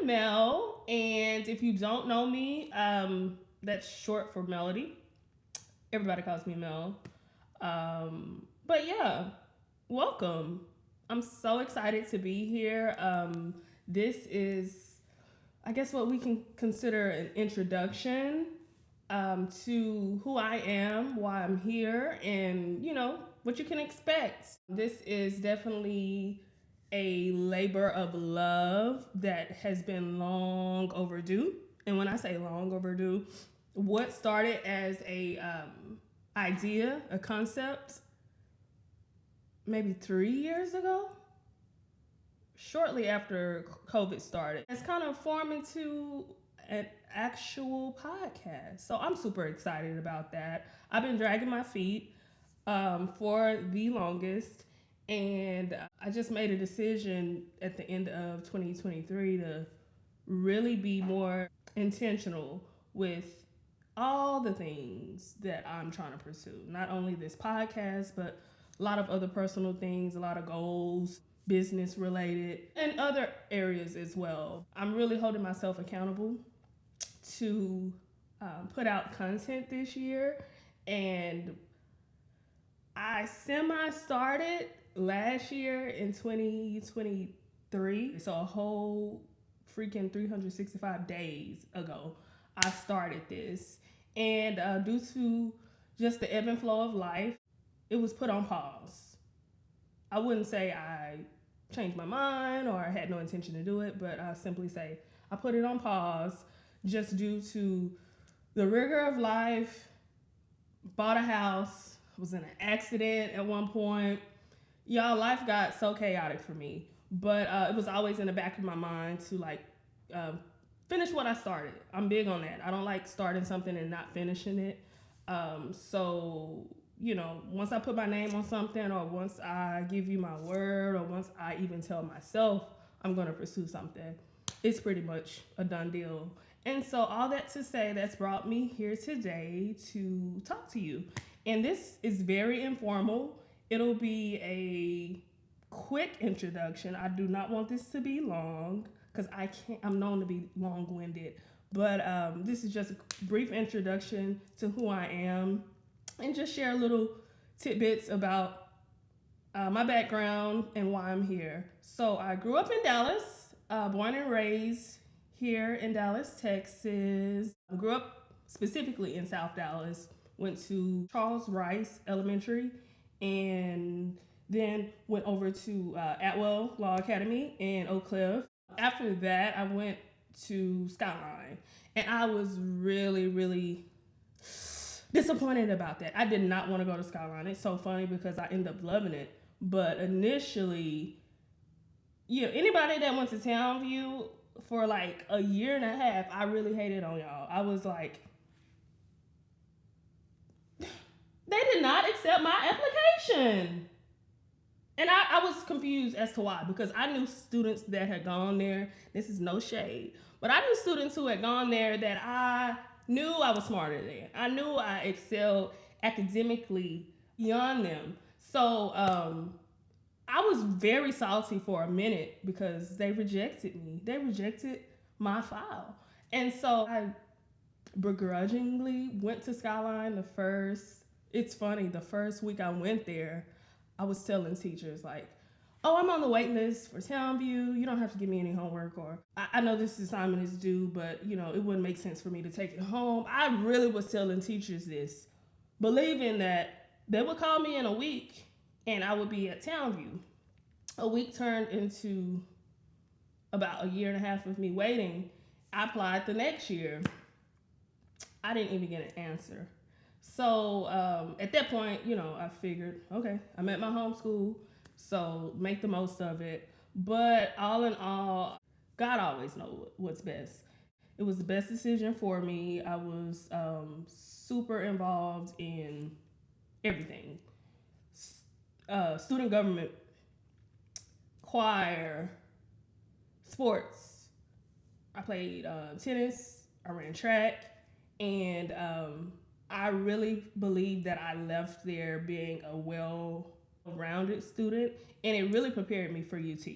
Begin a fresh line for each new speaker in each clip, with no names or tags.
Mel, and if you don't know me, that's short for Melody. Everybody calls me Mel. But yeah, welcome. I'm so excited to be here. This is, I guess, what we can consider an introduction to who I am, why I'm here, and what you can expect. This is definitely a labor of love that has been long overdue. And when I say long overdue, what started as a idea, a concept, maybe 3 years ago, shortly after COVID started, has kind of formed into an actual podcast. So I'm super excited about that. I've been dragging my feet for the longest, and I just made a decision at the end of 2023 to really be more intentional with all the things that I'm trying to pursue. Not only this podcast, but a lot of other personal things, a lot of goals, business related, and other areas as well. I'm really holding myself accountable to put out content this year, and I started last year in 2023, so a whole freaking 365 days ago I started this, and due to just the ebb and flow of life, it was put on pause. I wouldn't say I changed my mind or I had no intention to do it, but I simply say I put it on pause just due to the rigor of life. Bought a house, was in an accident at one point. Y'all, life got so chaotic for me, but it was always in the back of my mind to finish what I started. I'm big on that. I don't like starting something and not finishing it. So once I put my name on something, or once I give you my word, or once I even tell myself I'm going to pursue something, it's pretty much a done deal. And so all that to say, that's brought me here today to talk to you. And this is very informal. It'll be a quick introduction. I do not want this to be long because I'm known to be long-winded. But this is just a brief introduction to who I am, and just share little tidbits about my background and why I'm here. So I grew up in Dallas, born and raised here in Dallas, Texas. I grew up specifically in South Dallas, went to Charles Rice Elementary, and then went over to Atwell Law Academy in Oak Cliff. After that, I went to Skyline, and I was really, really disappointed about that. I did not want to go to Skyline. It's so funny because I ended up loving it. But initially, anybody that went to Townview for like a year and a half, I really hated on y'all. I was like, they did not accept my application. And I was confused as to why, because I knew students that had gone there. This is no shade, but I knew students who had gone there that I knew I was smarter than. I knew I excelled academically beyond them. So I was very salty for a minute because they rejected me. They rejected my file. And so I begrudgingly went to Skyline it's funny, the first week I went there, I was telling teachers like, oh, I'm on the wait list for Townview. You don't have to give me any homework, or I know this assignment is due, but it wouldn't make sense for me to take it home. I really was telling teachers this, believing that they would call me in a week and I would be at Townview. A week turned into about a year and a half of me waiting. I applied the next year. I didn't even get an answer. So at that point, I figured, okay, I'm at my home school, so make the most of it. But all in all, God always knows what's best. It was the best decision for me. I was super involved in everything. Student government, choir, sports. I played tennis, I ran track, and I really believe that I left there being a well-rounded student, and it really prepared me for UT.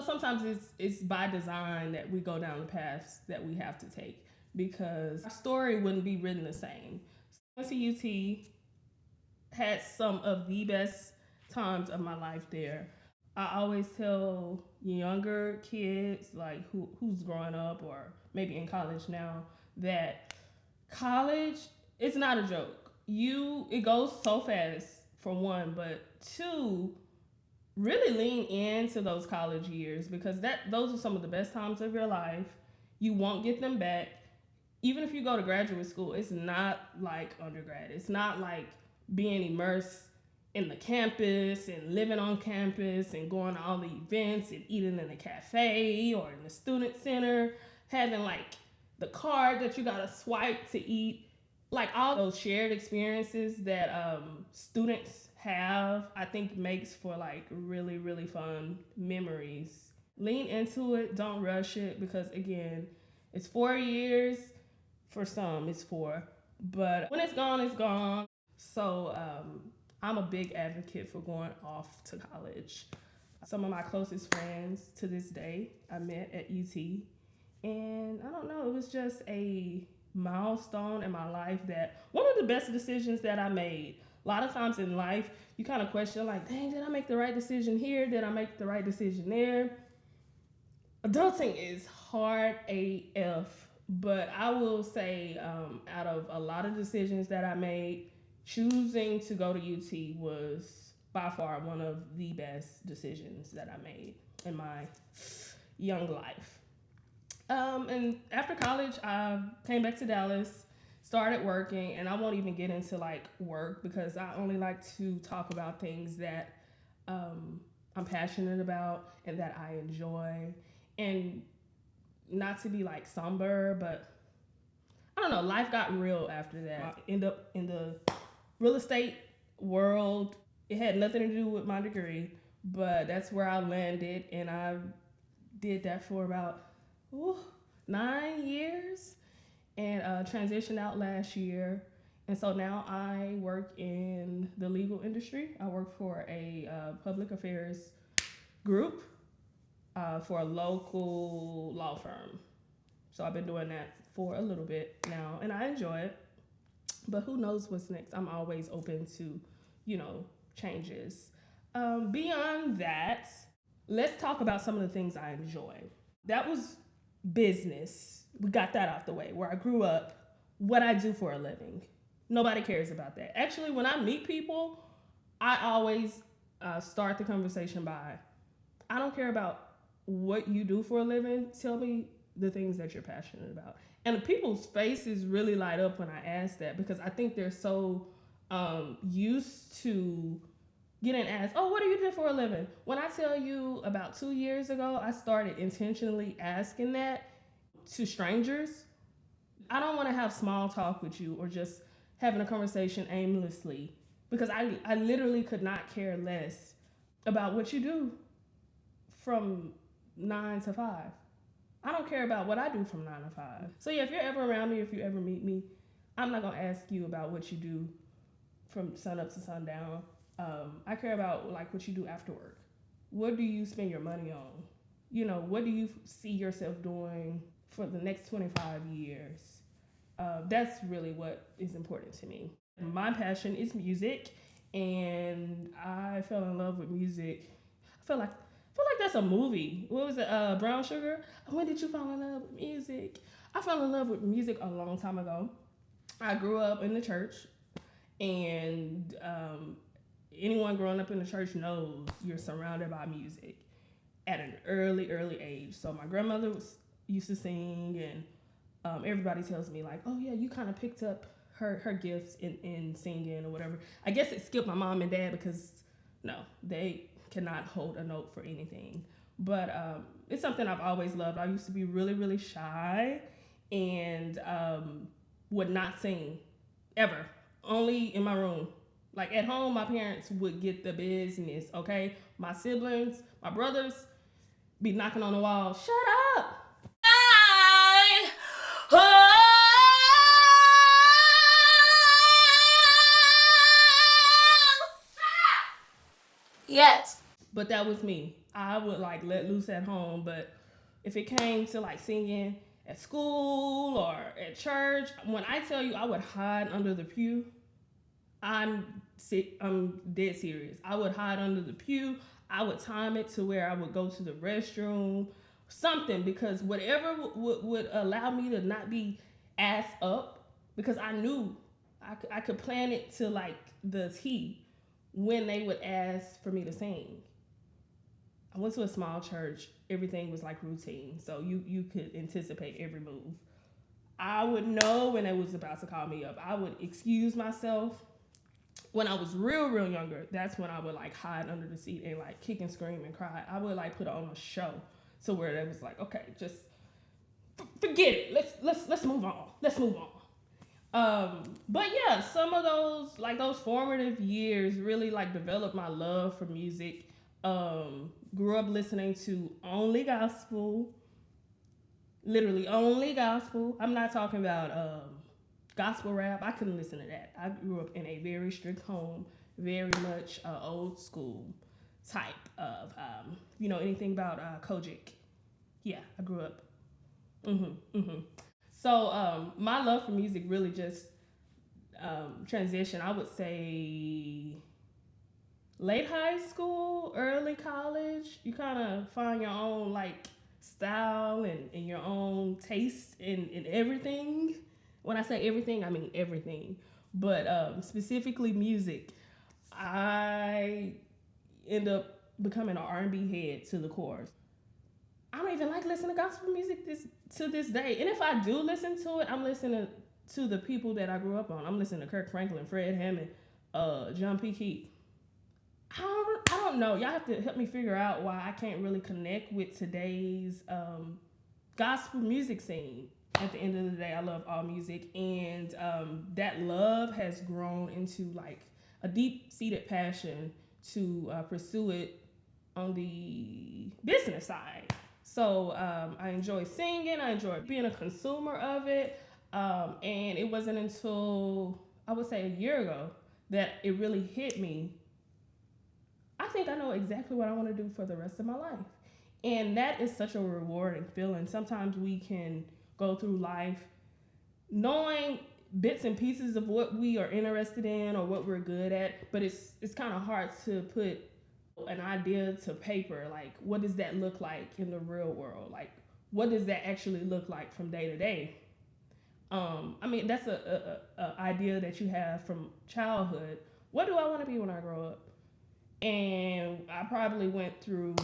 Sometimes it's by design that we go down the paths that we have to take because our story wouldn't be written the same. Went to UT, had some of the best times of my life there. I always tell younger kids, like who's growing up or maybe in college now, that college is not a joke. It goes so fast for one, but two, really lean into those college years because those are some of the best times of your life. You won't get them back. Even if you go to graduate school, it's not like undergrad. It's not like being immersed in the campus and living on campus and going to all the events and eating in a cafe or in the student center, having like the card that you gotta swipe to eat. Like all those shared experiences that students have, I think makes for like really, really fun memories. Lean into it, don't rush it because again, it's 4 years. For some, it's 4, but when it's gone, it's gone. So I'm a big advocate for going off to college. Some of my closest friends to this day I met at UT, and I don't know, it was just a milestone in my life that one of the best decisions that I made. A lot of times in life, you kind of question like, dang, did I make the right decision here? Did I make the right decision there? Adulting is hard AF, but I will say out of a lot of decisions that I made, choosing to go to UT was by far one of the best decisions that I made in my young life. And after college, I came back to Dallas, started working, and I won't even get into like work because I only like to talk about things that I'm passionate about and that I enjoy. And not to be like somber, but I don't know, life got real after that. I ended up in the real estate world. It had nothing to do with my degree, but that's where I landed, and I did that for about 9 years and transitioned out last year. And so now I work in the legal industry. I work for a public affairs group for a local law firm. So I've been doing that for a little bit now, and I enjoy it. But who knows what's next? I'm always open to, changes. Beyond that, let's talk about some of the things I enjoy. That was business. We got that out the way. Where I grew up, what I do for a living. Nobody cares about that. Actually, when I meet people, I always start the conversation by, I don't care about what you do for a living. Tell me the things that you're passionate about. And people's faces really light up when I ask that because I think they're so used to getting asked, oh, what do you do for a living? When I tell you about 2 years ago, I started intentionally asking that to strangers. I don't want to have small talk with you or just having a conversation aimlessly because I literally could not care less about what you do from 9 to 5. I don't care about what I do from 9 to 5. So yeah, if you're ever around me, if you ever meet me, I'm not gonna ask you about what you do from sun up to sundown. I care about like what you do after work. What do you spend your money on? What do you see yourself doing for the next 25 years? That's really what is important to me. My passion is music, and I fell in love with music. I feel like that's a movie. What was it? Brown Sugar. When did you fall in love with music? I fell in love with music a long time ago. I grew up in the church, and anyone growing up in the church knows you're surrounded by music at an early age. So my grandmother used to sing, and everybody tells me like, oh yeah, you kind of picked up her gifts in singing or whatever. I guess it skipped my mom and dad because no, they cannot hold a note for anything. But it's something I've always loved. I used to be really, really shy and would not sing ever, only in my room. Like at home, my parents would get the business, okay? My siblings, my brothers be knocking on the wall, shut up!
Yes.
But that was me. I would like let loose at home, but if it came to like singing at school or at church, when I tell you I would hide under the pew, I'm dead serious. I would hide under the pew. I would time it to where I would go to the restroom, something, because whatever would allow me to not be ass up, because I knew I could plan it to like the T when they would ask for me to sing. I went to a small church. Everything was like routine, so you could anticipate every move. I would know when they was about to call me up. I would excuse myself. When I was real younger, that's when I would like hide under the seat and like kick and scream and cry. I would like put on a show to where it was like, okay, just forget it. Let's move on. Let's move on. But yeah, some of those formative years really like developed my love for music. Grew up listening to only gospel, literally only gospel. I'm not talking about gospel rap. I couldn't listen to that. I grew up in a very strict home, very much old school type of anything about Kojic. Yeah, I grew up. So my love for music really just transitioned. I would say late high school, early college. You kind of find your own like style and your own taste in everything. When I say everything, I mean everything. But specifically music, I end up becoming an R&B head to the core. I don't even like listening to gospel music to this day. And if I do listen to it, I'm listening to the people that I grew up on. I'm listening to Kirk Franklin, Fred Hammond, John P. Key. I don't know. Y'all have to help me figure out why I can't really connect with today's gospel music scene. At the end of the day, I love all music, and that love has grown into like a deep-seated passion to pursue it on the business side. So I enjoy singing. I enjoy being a consumer of it, and it wasn't until I would say a year ago that it really hit me. I think I know exactly what I want to do for the rest of my life. And that is such a rewarding feeling. Sometimes we can go through life knowing bits and pieces of what we are interested in or what we're good at, but it's kind of hard to put an idea to paper. Like, what does that look like in the real world? Like, what does that actually look like from day to day? I mean, that's a idea that you have from childhood. What do I want to be when I grow up? And I probably went through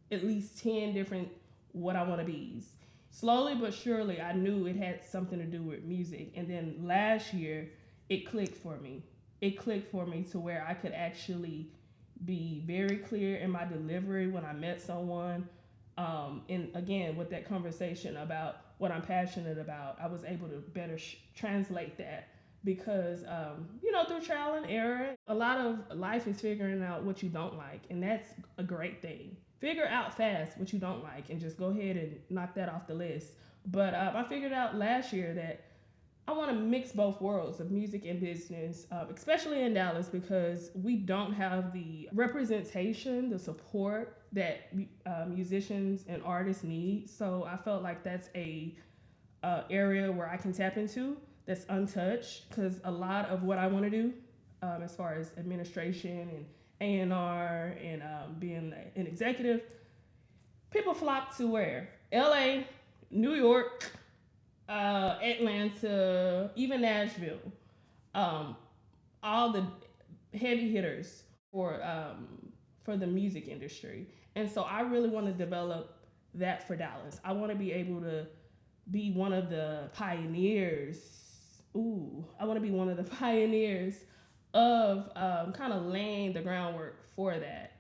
at least 10 different what I want to be's. Slowly but surely, I knew it had something to do with music. And then last year, it clicked for me. It clicked for me to where I could actually be very clear in my delivery when I met someone. And again, with that conversation about what I'm passionate about, I was able to better translate that. Because through trial and error, a lot of life is figuring out what you don't like, and that's a great thing. Figure out fast what you don't like and just go ahead and knock that off the list. But I figured out last year that I want to mix both worlds of music and business, especially in Dallas, because we don't have the representation, the support that musicians and artists need. So I felt like that's a area where I can tap into that's untouched, because a lot of what I want to do as far as administration and A&R and being an executive, people flock to where? LA, New York, Atlanta, even Nashville. All the heavy hitters for the music industry. And so I really want to develop that for Dallas. I want to be able to be one of the pioneers. I want to be one of the pioneers of kind of laying the groundwork for that.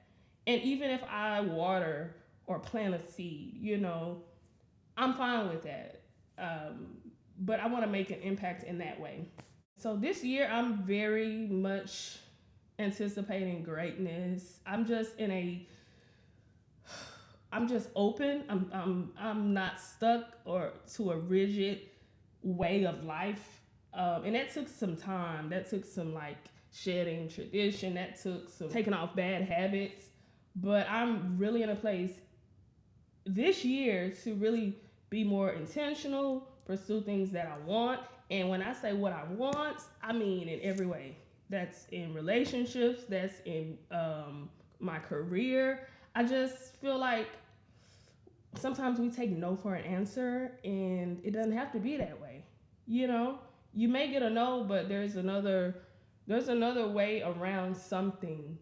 And even if I water or plant a seed, I'm fine with that. But I want to make an impact in that way. So this year, I'm very much anticipating greatness. I'm just open. I'm not stuck or to a rigid way of life. And that took some time. That took some like shedding tradition. That took some taking off bad habits. But I'm really in a place this year to really be more intentional, pursue things that I want. And when I say what I want, I mean in every way. That's in relationships, that's in my career. I just feel like sometimes we take no for an answer, and it doesn't have to be that way. You know, you may get a no, but there's another way around something.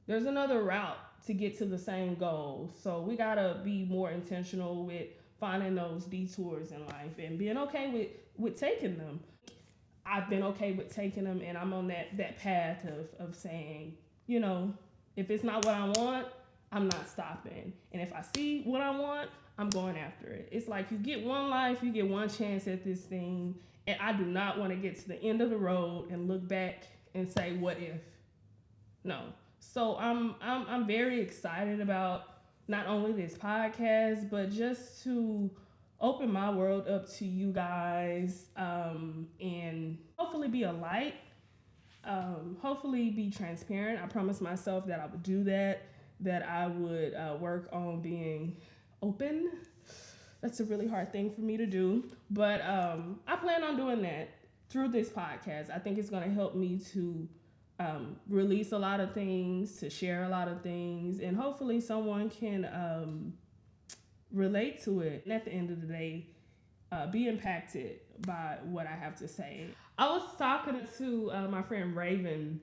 There's another route to get to the same goal. So we gotta be more intentional with finding those detours in life and being okay with taking them. I've been okay with taking them, and I'm on that path of saying, if it's not what I want, I'm not stopping. And if I see what I want, I'm going after it. It's like you get one life, you get one chance at this thing, and I do not want to get to the end of the road and look back and say, what if? No. So I'm very excited about not only this podcast, but just to open my world up to you guys, and hopefully be a light, hopefully be transparent. I promised myself that I would do that I would work on being open. That's a really hard thing for me to do, but I plan on doing that through this podcast. I think it's going to help me to release a lot of things, to share a lot of things, and hopefully someone can relate to it. And at the end of the day, be impacted by what I have to say. I was talking to my friend Raven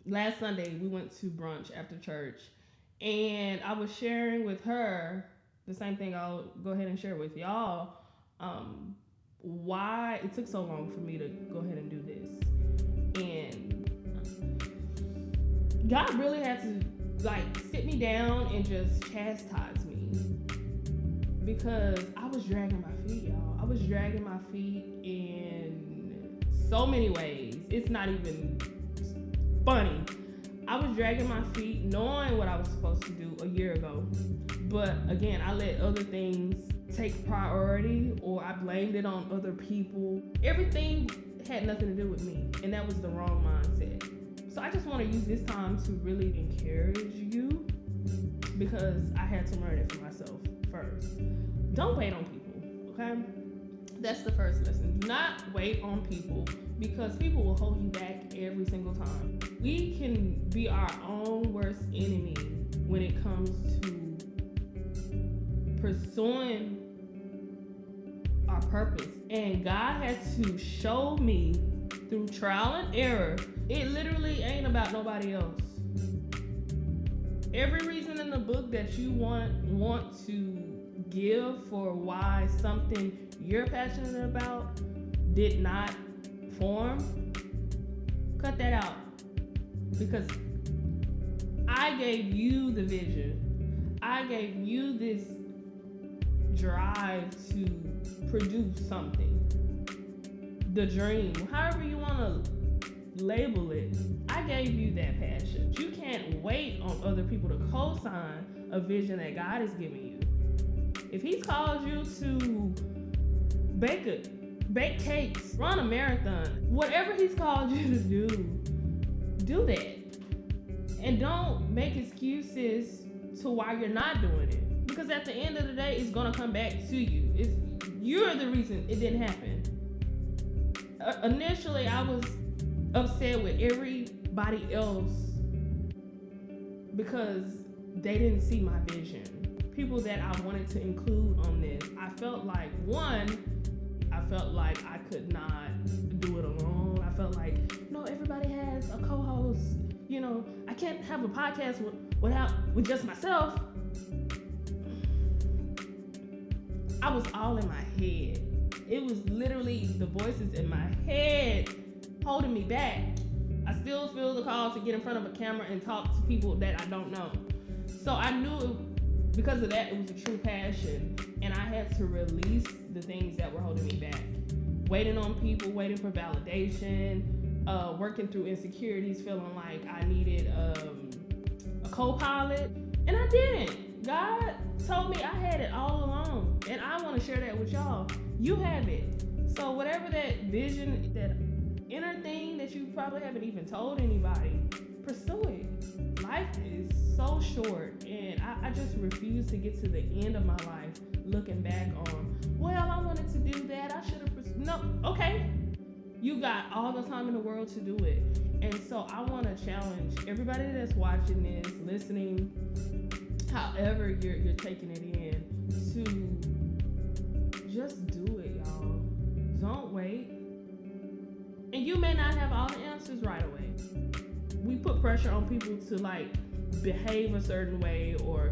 last Sunday. We went to brunch after church, and I was sharing with her the same thing I'll go ahead and share with y'all, why it took so long for me to go ahead and do this. And God really had to sit me down and just chastise me, because I was dragging my feet, y'all. I was dragging my feet in so many ways. It's not even funny. I was dragging my feet knowing what I was supposed to do a year ago. But again, I let other things take priority, or I blamed it on other people. Everything had nothing to do with me, and that was the wrong mindset. So I just want to use this time to really encourage you, because I had to learn it for myself first. Don't wait on people, okay? That's the first lesson. Do not wait on people, because people will hold you back every single time. We can be our own worst enemy when it comes to pursuing our purpose. And God had to show me through trial and error, it literally ain't about nobody else. Every reason in the book that you want to give for why something you're passionate about did not form, cut that out. Because I gave you the vision. I gave you this drive to produce something. The dream, however you want to label it. I gave you that passion. You can't wait on other people to co-sign a vision that God is giving you. If He's called you to bake cakes, run a marathon, whatever He's called you to do that. And don't make excuses to why you're not doing it. Because at the end of the day, it's gonna come back to you. You're the reason it didn't happen. Initially, I was upset with everybody else because they didn't see my vision. People that I wanted to include on this, I felt like I could not do it alone. I felt like, no, everybody has a co-host. I can't have a podcast with just myself. I was all in my head. It was literally the voices in my head holding me back. I still feel the call to get in front of a camera and talk to people that I don't know. So I knew because of that, it was a true passion, and I had to release the things that were holding me back. Waiting on people, waiting for validation, working through insecurities, feeling like I needed a co-pilot, and I didn't. God told me I had it all along, and I want to share that with y'all. You have it. So whatever that vision, that inner thing that you probably haven't even told anybody, pursue it. Life is so short, and I just refuse to get to the end of my life looking back on, well, I wanted to do that, I should have pursued. No, okay. You got all the time in the world to do it. And so I want to challenge everybody that's watching this, listening, however you're taking it in, to just do it, y'all. Don't wait. And you may not have all the answers right away. We put pressure on people to like behave a certain way or,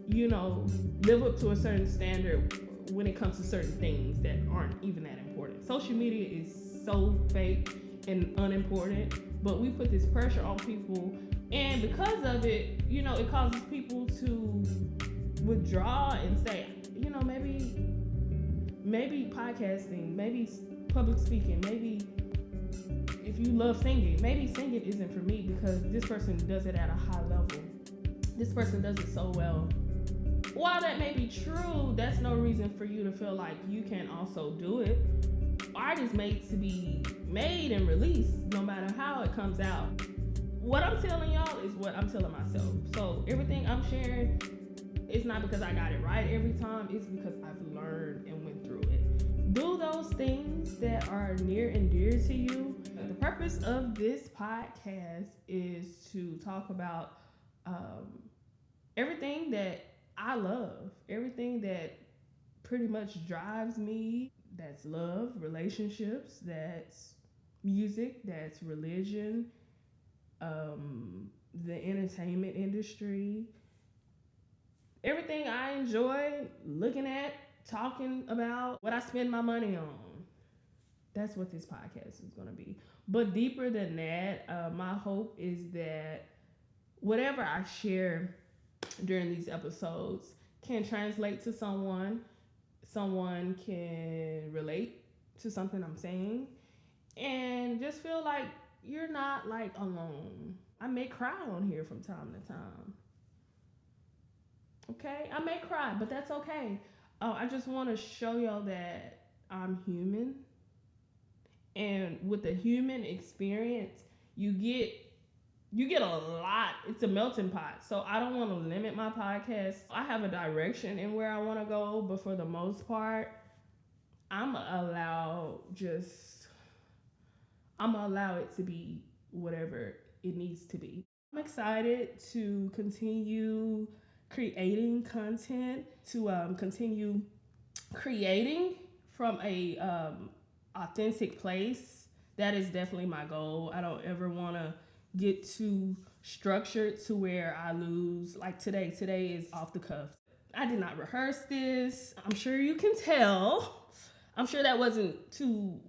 you know, live up to a certain standard when it comes to certain things that aren't even that important. Social media is so fake and unimportant, but we put this pressure on people, and because of it, you know, it causes people to withdraw and say, you know, maybe podcasting, maybe public speaking, maybe if you love singing, maybe singing isn't for me because this person does it at a high level. This person does it so well. While that may be true, that's no reason for you to feel like you can also do it. Art is made to be made and released no matter how it comes out. What I'm telling y'all is what I'm telling myself. So everything I'm sharing, it's not because I got it right every time, it's because I've learned and went through it. Do those things that are near and dear to you. The purpose of this podcast is to talk about everything that I love, everything that pretty much drives me. That's love, relationships, that's music, that's religion, the entertainment industry. Everything I enjoy looking at, talking about, what I spend my money on. That's what this podcast is going to be. But deeper than that, my hope is that whatever I share during these episodes can translate to someone. Someone can relate to something I'm saying and just feel like you're not like alone. I may cry on here from time to time. Okay? I may cry, but that's okay. I just want to show y'all that I'm human. And with the human experience, you get a lot. It's a melting pot. So I don't want to limit my podcast. I have a direction in where I want to go, but for the most part, I'm going to allow it to be whatever it needs to be. I'm excited to continue creating content, to continue creating from a authentic place. That is definitely my goal. I don't ever want to get too structured to where I lose. Like today is off the cuff. I did not rehearse this. I'm sure you can tell. I'm sure that wasn't too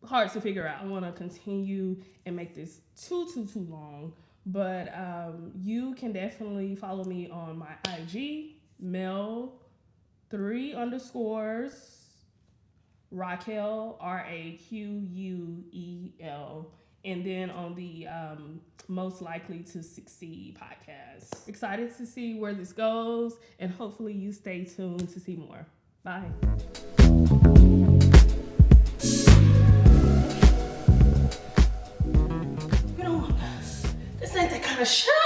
hard to figure out. I want to continue and make this too long, but you can definitely follow me on my IG, Mel 3_ Raquel, RAQUEL, and then on the Most Likely to Succeed podcast. Excited to see where this goes, and hopefully you stay tuned to see more. Bye. You know, this ain't that kind of show.